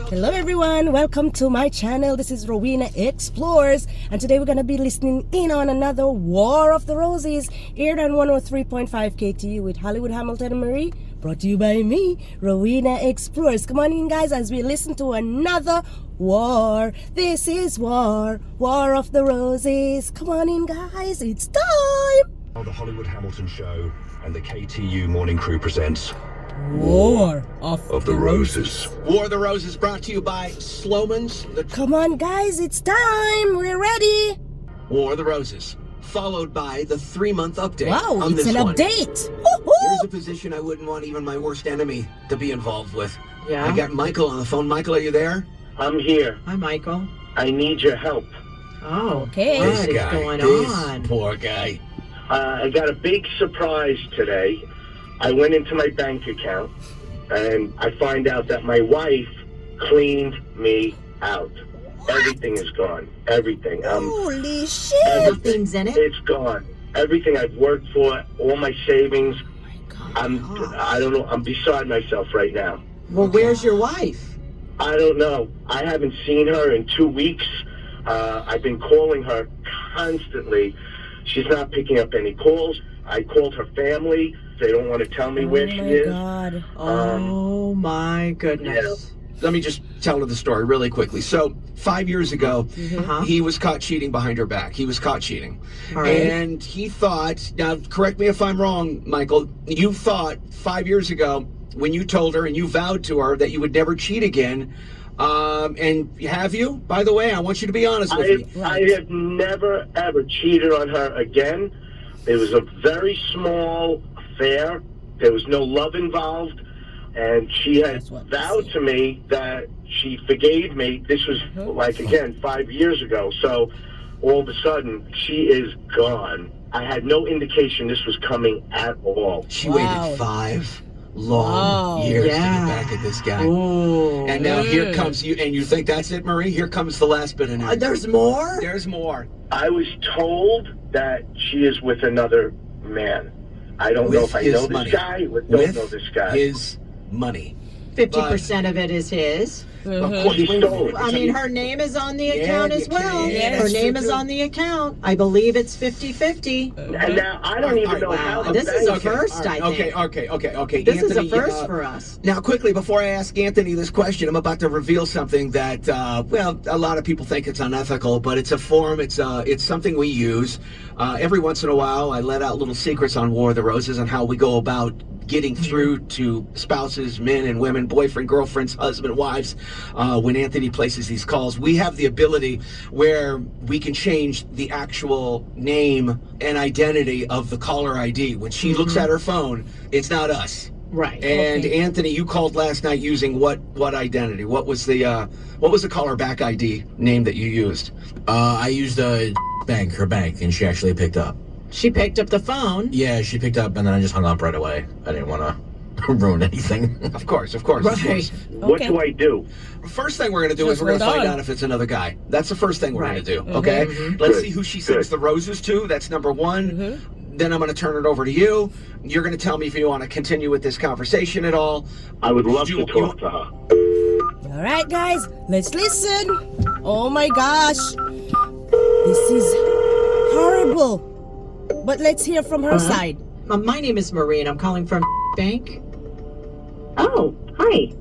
Hello everyone, welcome to my channel. This is Rowena Explores, and today we're going to be listening in on another War of the Roses, aired on 103.5 KTU with Hollywood, Hamilton and Marie, brought to you by me, Rowena Explores. Come on in guys as we listen to another war. This is War of the Roses. Come on in guys, it's time. The Hollywood Hamilton Show and the KTU Morning Crew presents War of the Roses. War of the Roses brought to you by Sloman's. Come on guys, it's time. We're ready. War of the Roses, followed by the 3-month update. Wow, on it's this an one. update. Here's a position I wouldn't want even my worst enemy to be involved with. Yeah? I got Michael on the phone. Michael, are you there? I'm here. Hi, Michael. I need your help. Oh, Okay. What is going on? Poor guy. I got a big surprise today. I went into my bank account and I find out that my wife cleaned me out. Everything is gone. Everything. Holy shit. Nothing's in it? It's gone. Everything I've worked for, all my savings. I don't know. I'm beside myself right now. Well, where's your wife? I don't know. I haven't seen her in 2 weeks. I've been calling her constantly. She's not picking up any calls. I called her family. They don't want to tell me where she is. God. Oh, my goodness. Let me just tell her the story really quickly. So, 5 years ago, Uh-huh. he was caught cheating behind her back. He was caught cheating. All right. And he thought, now correct me if I'm wrong, Michael, you thought 5 years ago when you told her and you vowed to her that you would never cheat again. And have you? By the way, I want you to be honest with me. I have never, ever cheated on her again. It was a very small affair. There was no love involved. And she had That's what we vowed see. to me that she forgave me. This was, like, again, 5 years ago. So all of a sudden, she is gone. I had no indication this was coming at all. She Wow. waited 5 long Wow. years to Yeah. get back at this guy. Oh. And now here comes you, and you think that's it, Marie? Here comes the last bit of news. There's more? There's more. I was told that she is with another man. I don't know With if I his know money. this guy or don't With know this guy. his money. 50% of it is his. Of course, She stole it. I mean, her name is on the Yeah, account you as well. can. Yeah, Her that's name true, is too. on the account. I believe it's 50-50. And now I don't even know how the This is bank- a first, I think. Okay. This is a Anthony, first for us. Now, quickly, before I ask Anthony this question, I'm about to reveal something that, well, a lot of people think it's unethical, but it's a form, it's something we use. Every once in a while, I let out little secrets on War of the Roses and how we go about getting through to spouses, men and women, boyfriend, girlfriends, husband, wives. When Anthony places these calls, we have the ability where we can change the actual name and identity of the caller ID. When she looks at her phone, it's not us. Right. And Anthony, you called last night using what identity? What was the caller back ID name that you used? I used her bank, and she actually picked up. She picked up the phone. Yeah, she picked up, and then I just hung up right away. I didn't want to ruin anything. Of course. Right. What Okay. do I do? First thing we're going to do is Just we're going to hold find on. out if it's another guy. That's the first thing we're Right. going to do, okay? Let's Good. see who she sends Good. the roses to. That's number one. Then I'm going to turn it over to you. You're going to tell me if you want to continue with this conversation at all. I would love You- to talk to her. All right, guys, let's listen. Oh my gosh, this is horrible. But let's hear from her side. My name is Marie, and I'm calling from bank. Oh, hi.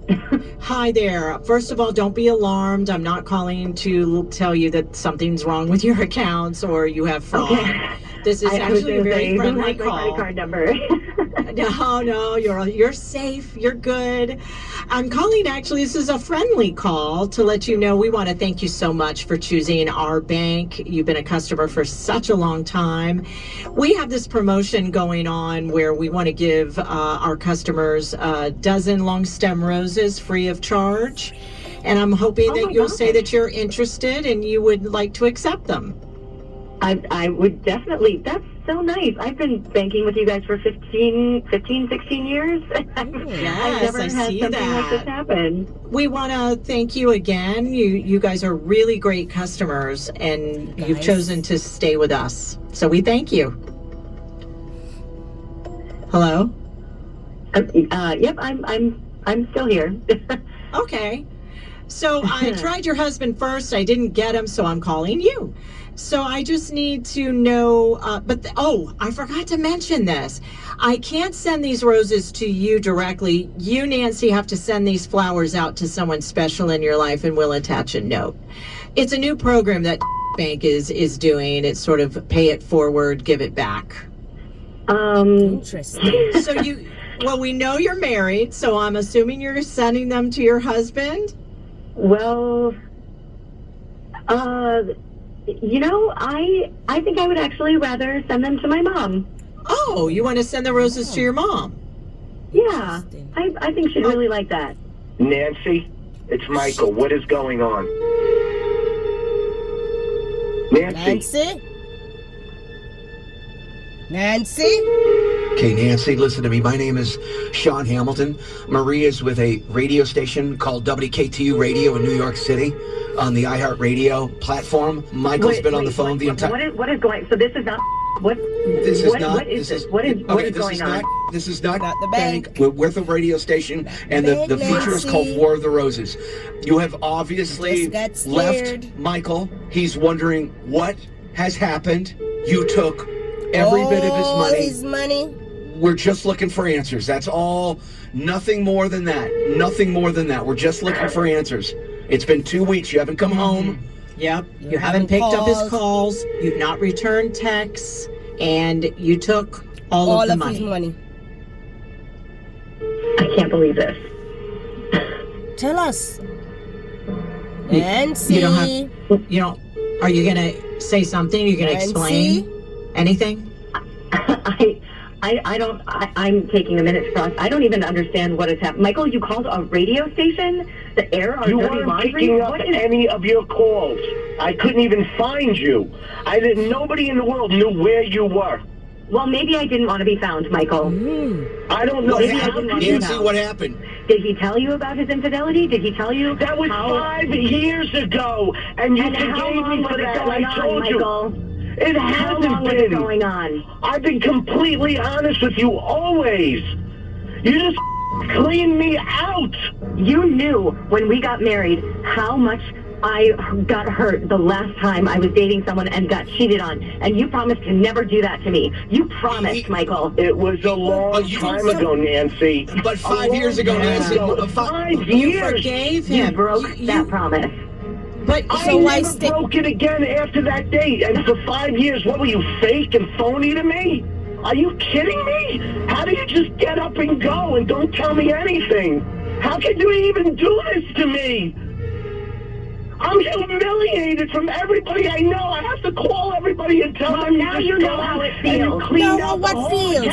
Hi there. First of all, don't be alarmed. I'm not calling to tell you that something's wrong with your accounts or you have fraud. Okay. This is I was actually a gonna say, very who friendly has my call. credit card number? No, you're safe. You're good. I'm calling, actually, this is a friendly call to let you know we want to thank you so much for choosing our bank. You've been a customer for such a long time. We have this promotion going on where we want to give our customers a dozen long stem roses free of charge. And I'm hoping Oh that my you'll say gosh. that you're interested and you would like to accept them. I would definitely. That's so nice. I've been banking with you guys for 15, 16 years. I've never I had see something like this that. happen. We want to thank you again. You guys are really great customers, and you've Nice. chosen to stay with us. So we thank you. Hello? Yep, I'm still here. Okay. So I tried your husband first. I didn't get him, so I'm calling you. So I just need to know, I forgot to mention this. I can't send these roses to you directly. You, Nancy, have to send these flowers out to someone special in your life, and we'll attach a note. It's a new program that Bank is doing. It's sort of pay it forward, give it back. Interesting. So we know you're married, so I'm assuming you're sending them to your husband? Well, I think I would actually rather send them to my mom. Oh, you want to send the roses to your mom? Yeah, I think she'd really like that. Nancy, it's Michael. What is going on? Nancy? Nancy? Okay, Nancy, listen to me. My name is Sean Hamilton. Marie is with a radio station called WKTU Radio in New York City on the iHeartRadio platform. Michael's been on the phone the entire... What is going... So this is not... What is going on? This is not the bank. We're with a radio station, and the feature is called War of the Roses. You have obviously left Michael. He's wondering what has happened. You took every bit of his money. We're just looking for answers. That's all. Nothing more than that. Nothing more than that. We're just looking for answers. It's been 2 weeks. You haven't come home. Yep. You haven't picked up his calls. You've not returned texts. And you took all of the money. His money. I can't believe this. Tell us. Nancy. Are you going to say something? Are you going to explain anything? I'm taking a minute to process. I don't even understand what has happened. Michael, you called a radio station to air our You dirty weren't laundry? picking up any of your calls. I couldn't even find you. Nobody in the world knew where you were. Well, maybe I didn't want to be found, Michael. I don't know. Nancy, what happened? Did he tell you about his infidelity? Did he tell you? That was 5 years ago, and you forgave me for that. I told you. It hasn't been. How long was it going on? I've been completely honest with you always. You just cleaned me out. You knew when we got married how much I got hurt the last time I was dating someone and got cheated on. And you promised to never do that to me. You promised, Michael. It was a long time ago, Nancy. But 5 years ago, Nancy. 5 years. You forgave him. You broke that promise. But I never broke it again after that date. And for 5 years, what were you, fake and phony to me? Are you kidding me? How do you just get up and go and don't tell me anything? How could you even do this to me? I'm humiliated from everybody I know. I have to call everybody and tell them now you know how it feels. What feels?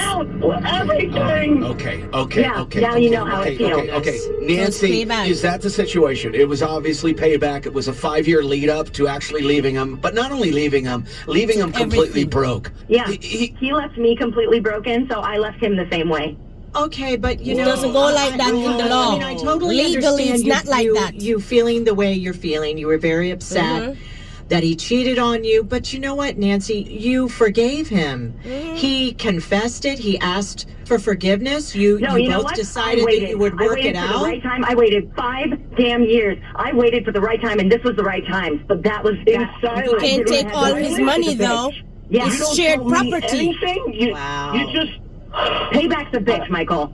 Okay. Everything. Now you know how it feels. Okay. Nancy, is that the situation? It was obviously payback. It was a 5-year lead up to actually leaving him, but not only leaving him completely broke. Yeah. He left me completely broken, so I left him the same way. Okay, but it doesn't go like that in the law. I totally Legally, understand it's not like that. You feeling the way you're feeling. You were very upset that he cheated on you. But you know what, Nancy? You forgave him. He confessed it. He asked for forgiveness. You both decided that you would work it out. I waited for the right time. I waited 5 damn years. I waited for the right time, and this was the right time. But that was in silence. You can't take all his money, though. Yeah. It's shared property. You just... Payback's a bitch, Michael.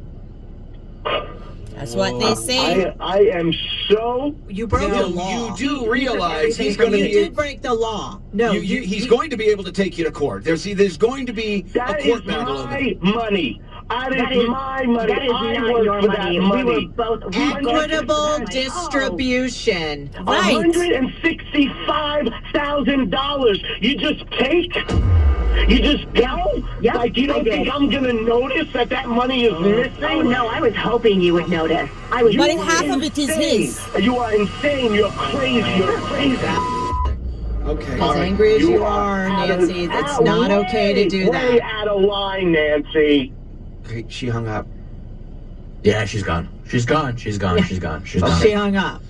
That's what they say. I am so... You broke the law. You do realize he's going to be... You did break the law. No, he's going to be able to take you to court. There's going to be a court battle over it. That is my money. That is my money. That is not your money. We were both equitable distribution. Right. $165,000. You just take? You just go? Yep, Like, you don't think I'm going to notice that money is missing? Oh, no, I was hoping you would notice. But half of it is his. You are insane. You're crazy. You're crazy. Okay. As angry as you are, Nancy, it's not okay to do that. Way out of line, Nancy. Okay, she hung up. Yeah, she's gone. She's gone. She's gone. She's gone. She's gone. She hung up.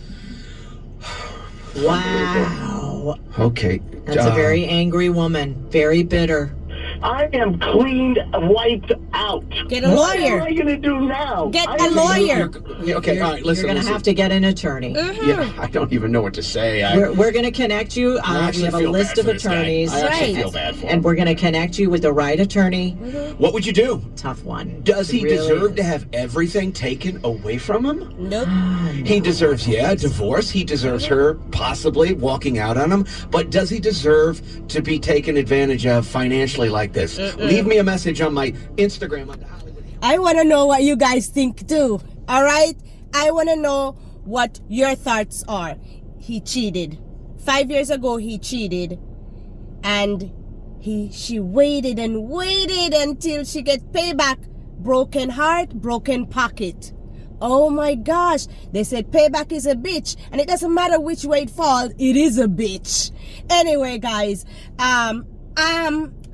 Wow. Okay. That's a very angry woman. Very bitter. I am cleaned, wiped out. Get a What am lawyer. I going to do now? Get I a am- lawyer. Okay, all right, listen. You're going to have to get an attorney. Yeah, I don't even know what to say. We're going to connect you. I We actually have a feel list bad of for this guy. attorneys. I actually Right. feel bad for him. And we're going to connect you with the right attorney. What would you do? Tough one. Does he Really deserve is. to have everything taken away from him? Nope. He deserves, a divorce. He deserves her possibly walking out on him. But does he deserve to be taken advantage of financially like this? Leave me a message on my Instagram. I want to know what you guys think too. All right? I want to know what your thoughts are. He cheated. 5 years ago, he cheated. And she waited and waited until she get payback. Broken heart, broken pocket. Oh my gosh. They said payback is a bitch. And it doesn't matter which way it falls. It is a bitch. Anyway, guys.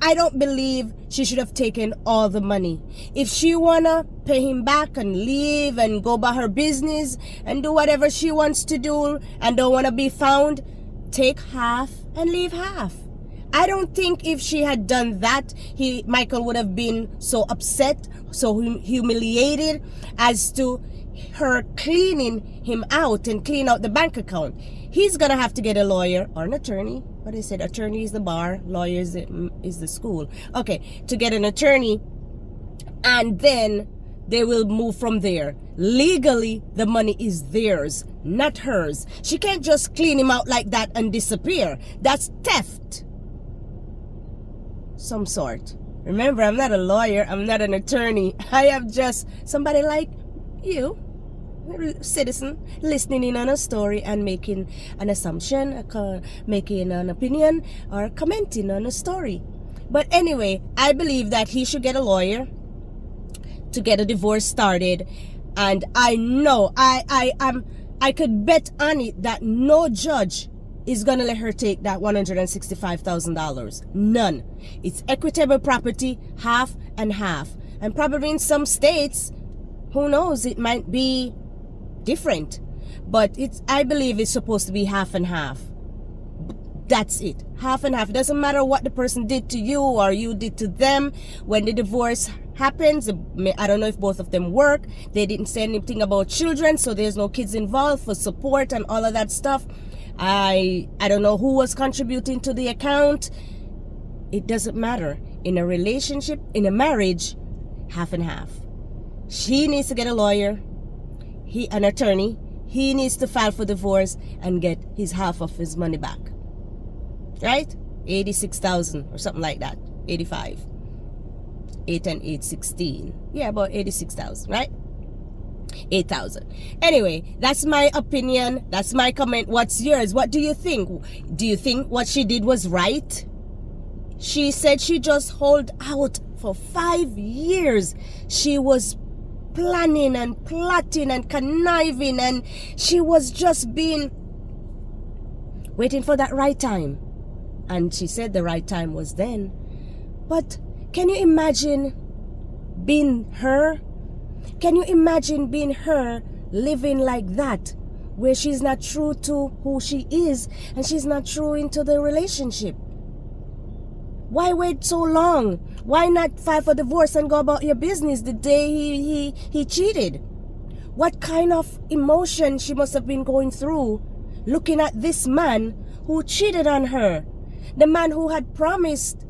I don't believe she should have taken all the money. If she wanna pay him back and leave and go about her business and do whatever she wants to do and don't wanna be found, take half and leave half. I don't think if she had done that, Michael would have been so upset, so humiliated as to her cleaning him out and clean out the bank account. He's gonna have to get a lawyer or an attorney. What I said, attorney is the bar, lawyer is the school. Okay, to get an attorney, and then they will move from there. Legally, the money is theirs, not hers. She can't just clean him out like that and disappear. That's theft. Some sort. Remember, I'm not a lawyer, I'm not an attorney. I am just somebody like you, citizen, listening in on a story and making an assumption, making an opinion, or commenting on a story. But anyway, I believe that he should get a lawyer to get a divorce started. And I know, I could bet on it that no judge is gonna let her take that $165,000. None. It's equitable property, half and half. And probably in some states, who knows, it might be different. But I believe it's supposed to be half and half. That's it. Half and half. It doesn't matter what the person did to you or you did to them. When the divorce happens, I don't know if both of them work. They didn't say anything about children, so there's no kids involved for support and all of that stuff. I don't know who was contributing to the account. It doesn't matter. In a relationship, in a marriage, half and half. She needs to get a lawyer, an attorney. He needs to file for divorce and get his half of his money back. Right? 86,000 or something like that. 85. 8 and 8, 16. Yeah, about 86,000, right? 8,000. Anyway, that's my opinion. That's my comment. What's yours? What do you think? Do you think what she did was right? She said she just held out for 5 years. She was planning and plotting and conniving, and she was just waiting for that right time. And she said the right time was then. But can you imagine being her? Can you imagine being her living like that, where she's not true to who she is and she's not true into the relationship? Why wait so long? Why not file for divorce and go about your business the day he cheated? What kind of emotion she must have been going through looking at this man who cheated on her. The man who had promised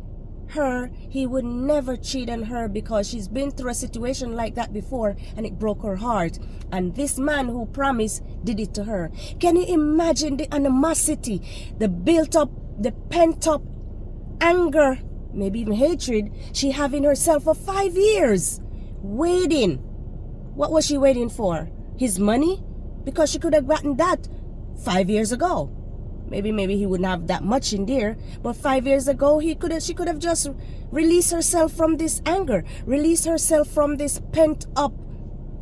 her he would never cheat on her because she's been through a situation like that before and it broke her heart. And this man who promised did it to her. Can you imagine the animosity, the built up, the pent up anger, maybe even hatred she have in herself for 5 years? Waiting. What was she waiting for? His money? Because she could have gotten that 5 years ago. Maybe he wouldn't have that much in there, but 5 years ago she could have just released herself from this anger, release herself from this pent up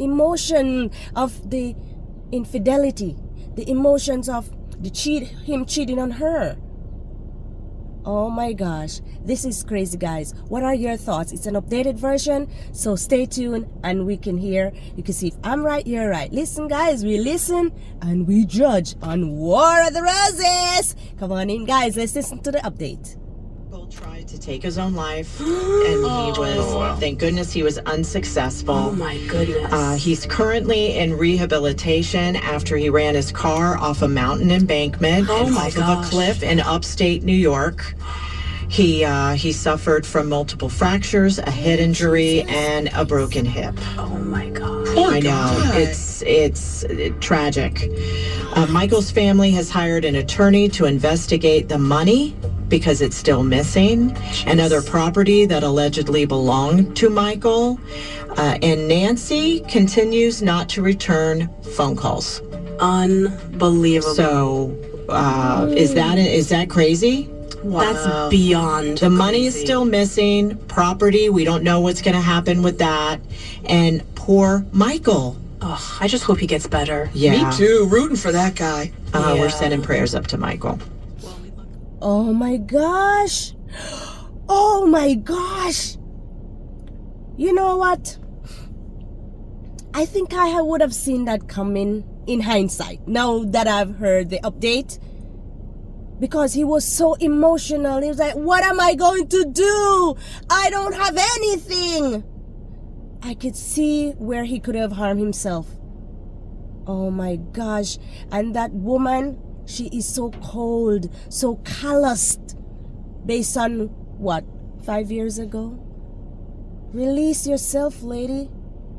emotion of the infidelity, the emotions of him cheating on her. Oh my gosh, this is crazy, guys. What are your thoughts? It's an updated version, so stay tuned and we can hear. You can see if I'm right, you're right. Listen, guys, we listen and we judge on War of the Roses. Come on in, guys. Let's listen to the update. tried to take his own life, and he was, thank goodness, he was unsuccessful. Oh my goodness. He's currently in rehabilitation after he ran his car off a mountain embankment and off of a cliff in upstate New York. He suffered from multiple fractures, a head injury, and a broken hip. Oh my God. I know. It's tragic. Michael's family has hired an attorney to investigate the money because it's still missing and other property that allegedly belonged to Michael. And Nancy continues not to return phone calls. Unbelievable. So is that crazy? Wow. That's beyond The money crazy. is still missing. Property, we don't know what's going to happen with that. And poor Michael. Ugh, I just hope he gets better. Yeah. Me too. Rooting for that guy. We're sending prayers up to Michael. Oh my gosh. Oh my gosh. You know what? I think I would have seen that coming in hindsight, now that I've heard the update. Because he was so emotional. He was like, what am I going to do? I don't have anything. I could see where he could have harmed himself. Oh my gosh. And that woman, she is so cold, so calloused. Based on what, 5 years ago? Release yourself, lady.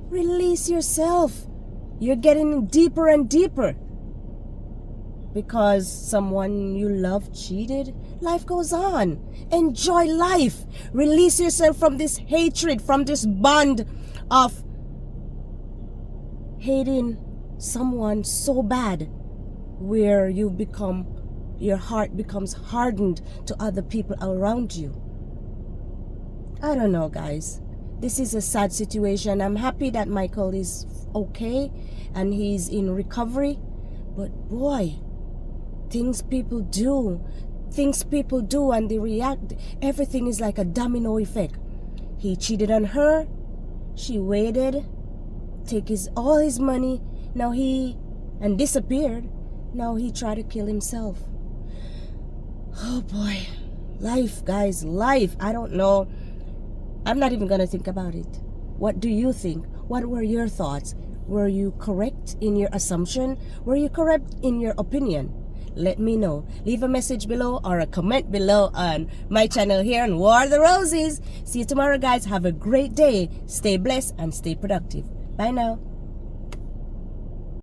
Release yourself. You're getting deeper and deeper. Because someone you love cheated, life goes on. Enjoy life. Release yourself from this hatred, from this bond of hating someone so bad, where your heart becomes hardened to other people around you. I don't know, guys. This is a sad situation. I'm happy that Michael is okay and he's in recovery. But boy, things people do and they react. Everything is like a domino effect. He cheated on her. She waited, take all his money. And disappeared. Now he tried to kill himself. Oh boy. Life, guys, life. I don't know. I'm not even gonna think about it. What do you think? What were your thoughts? Were you correct in your assumption? Were you correct in your opinion? Let me know. Leave a message below or a comment below on my channel here on War of the Roses. See you tomorrow, guys. Have a great day. Stay blessed and stay productive. Bye now.